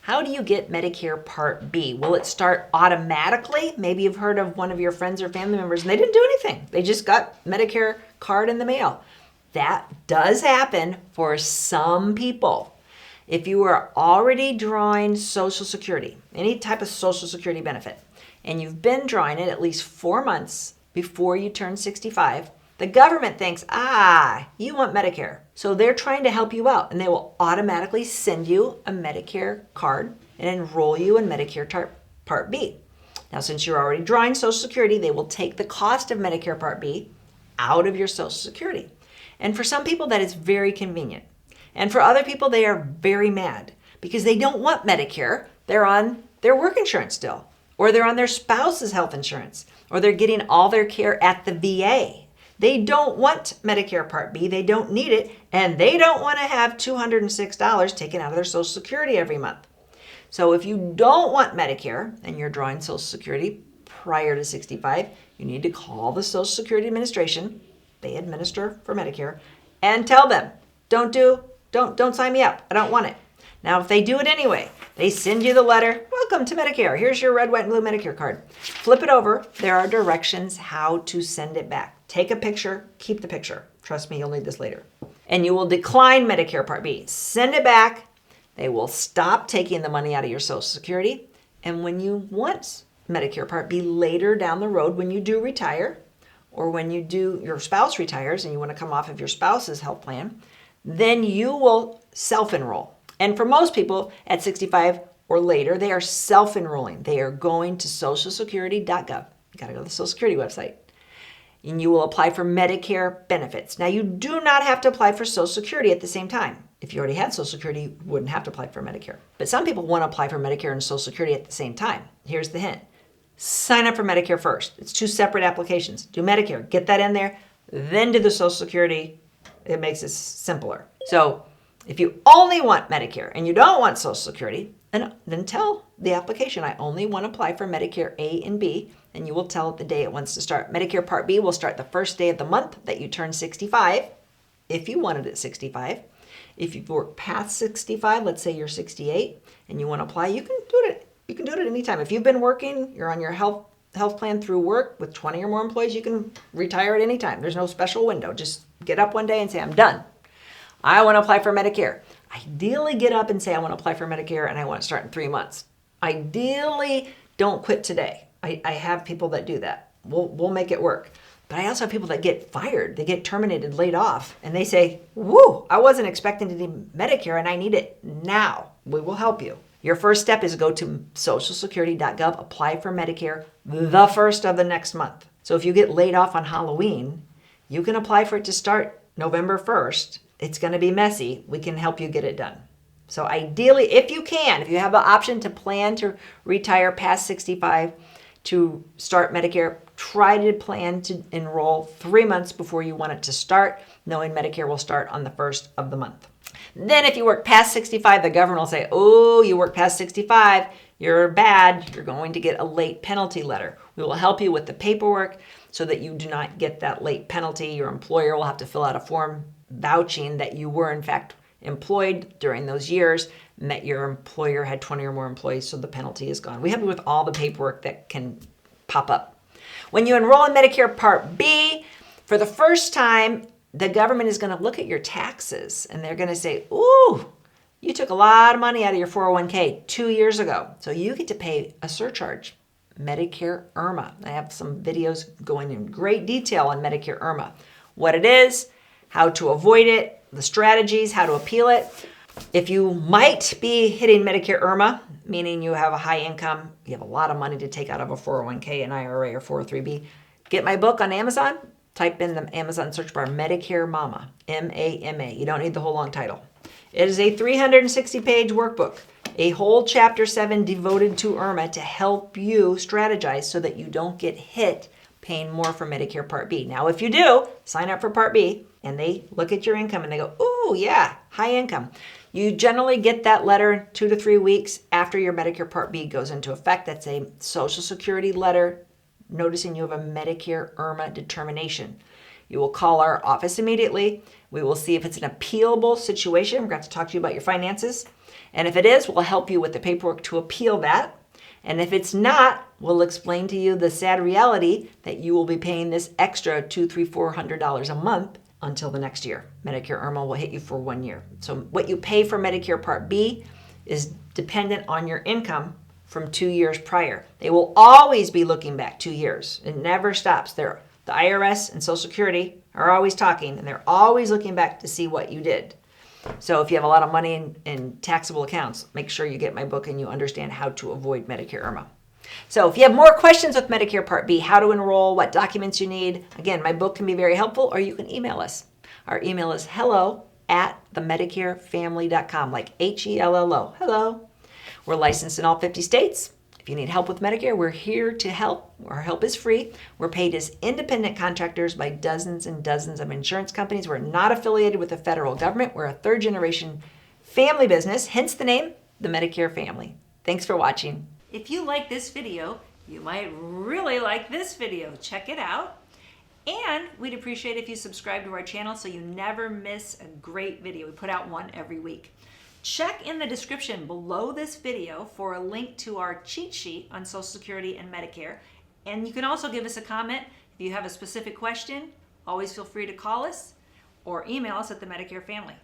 How do you get Medicare Part B? Will it start automatically? Maybe you've heard of one of your friends or family members and they didn't do anything. They just got Medicare card in the mail. That does happen for some people. If you are already drawing Social Security, any type of Social Security benefit, and you've been drawing it at least 4 months before you turn 65, the government thinks, you want Medicare. So they're trying to help you out, and they will automatically send you a Medicare card and enroll you in Medicare Part B. Now, since you're already drawing Social Security, they will take the cost of Medicare Part B out of your Social Security. And for some people, that is very convenient. And for other people, they are very mad because they don't want Medicare. They're on their work insurance still, or they're on their spouse's health insurance, or they're getting all their care at the VA. They don't want Medicare Part B, they don't need it, and they don't want to have $206 taken out of their Social Security every month. So if you don't want Medicare and you're drawing Social Security prior to 65, you need to call the Social Security Administration, they administer for Medicare, and tell them, don't sign me up, I don't want it. Now, if they do it anyway, they send you the letter, welcome to Medicare, here's your red, white, and blue Medicare card. Flip it over, there are directions how to send it back. Take a picture, keep the picture. Trust me, you'll need this later. And you will decline Medicare Part B. Send it back. They will stop taking the money out of your Social Security. And when you want Medicare Part B later down the road, when you do retire, or when your spouse retires and you want to come off of your spouse's health plan, then you will self-enroll. And for most people at 65 or later, they are self-enrolling. They are going to SocialSecurity.gov. You got to go to the Social Security website. And you will apply for Medicare benefits. Now, you do not have to apply for Social Security at the same time. If you already had Social Security, you wouldn't have to apply for Medicare. But some people want to apply for Medicare and Social Security at the same time. Here's the hint. Sign up for Medicare first. It's 2 separate applications. Do Medicare, get that in there, then do the Social Security. It makes it simpler. So if you only want Medicare and you don't want Social Security, then tell the application, I only want to apply for Medicare A and B, and you will tell it the day it wants to start. Medicare Part B will start the first day of the month that you turn 65, if you wanted it at 65. If you've worked past 65, let's say you're 68, and you want to apply, you can do it. You can do it at any time. If you've been working, you're on your health plan through work with 20 or more employees, you can retire at any time. There's no special window. Just get up one day and say, I'm done. I want to apply for Medicare. Ideally, get up and say, I want to apply for Medicare and I want to start in 3 months. Ideally, don't quit today. I have people that do that. We'll make it work. But I also have people that get fired. They get terminated, laid off, and they say, woo, I wasn't expecting to need Medicare and I need it now. We will help you. Your first step is to go to SocialSecurity.gov, apply for Medicare the first of the next month. So if you get laid off on Halloween, you can apply for it to start November 1st. It's going to be messy. We can help you get it done. So ideally, if you have the option to plan to retire past 65 to start Medicare, try to plan to enroll 3 months before you want it to start, knowing Medicare will start on the first of the month. Then if you work past 65, the government will say, oh, you work past 65, you're bad, you're going to get a late penalty letter. We will help you with the paperwork so that you do not get that late penalty. Your employer will have to fill out a form vouching that you were in fact employed during those years and that your employer had 20 or more employees, so the penalty is gone. We help you with all the paperwork that can pop up. When you enroll in Medicare Part B, for the first time, the government is going to look at your taxes and they're going to say, ooh, you took a lot of money out of your 401k 2 years ago, so you get to pay a surcharge. Medicare IRMAA. I have some videos going in great detail on Medicare IRMAA. What it is, how to avoid it, the strategies, how to appeal it. If you might be hitting Medicare IRMAA, meaning you have a high income, you have a lot of money to take out of a 401k, an IRA, or 403b, get my book on Amazon. Type in the Amazon search bar, Medicare Mama, M-A-M-A. You don't need the whole long title. It is a 360-page workbook, a whole chapter 7 devoted to IRMAA to help you strategize so that you don't get hit paying more for Medicare Part B. Now, if you do, sign up for Part B, and they look at your income and they go, ooh, yeah, high income. You generally get that letter 2 to 3 weeks after your Medicare Part B goes into effect. That's a Social Security letter noticing you have a Medicare IRMAA determination. You will call our office immediately. We will see if it's an appealable situation. We're going to talk to you about your finances. And if it is, we'll help you with the paperwork to appeal that. And if it's not, we'll explain to you the sad reality that you will be paying this extra $200, $300, $400 a month until the next year. Medicare IRMAA will hit you for 1 year. So what you pay for Medicare Part B is dependent on your income from 2 years prior. They will always be looking back 2 years. It never stops. The IRS and Social Security are always talking, and they're always looking back to see what you did. So if you have a lot of money in taxable accounts, make sure you get my book and you understand how to avoid Medicare IRMAA. So if you have more questions with Medicare Part B, how to enroll, what documents you need, again, my book can be very helpful, or you can email us. Our email is hello@themedicarefamily.com, like HELLO, hello. We're licensed in all 50 states. If you need help with Medicare, we're here to help. Our help is free. We're paid as independent contractors by dozens and dozens of insurance companies. We're not affiliated with the federal government. We're a third-generation family business, hence the name, the Medicare Family. Thanks for watching. If you like this video, you might really like this video. Check it out. And we'd appreciate if you subscribe to our channel so you never miss a great video. We put out one every week. Check in the description below this video for a link to our cheat sheet on Social Security and Medicare. And you can also give us a comment if you have a specific question. Always feel free to call us or email us at the Medicare Family.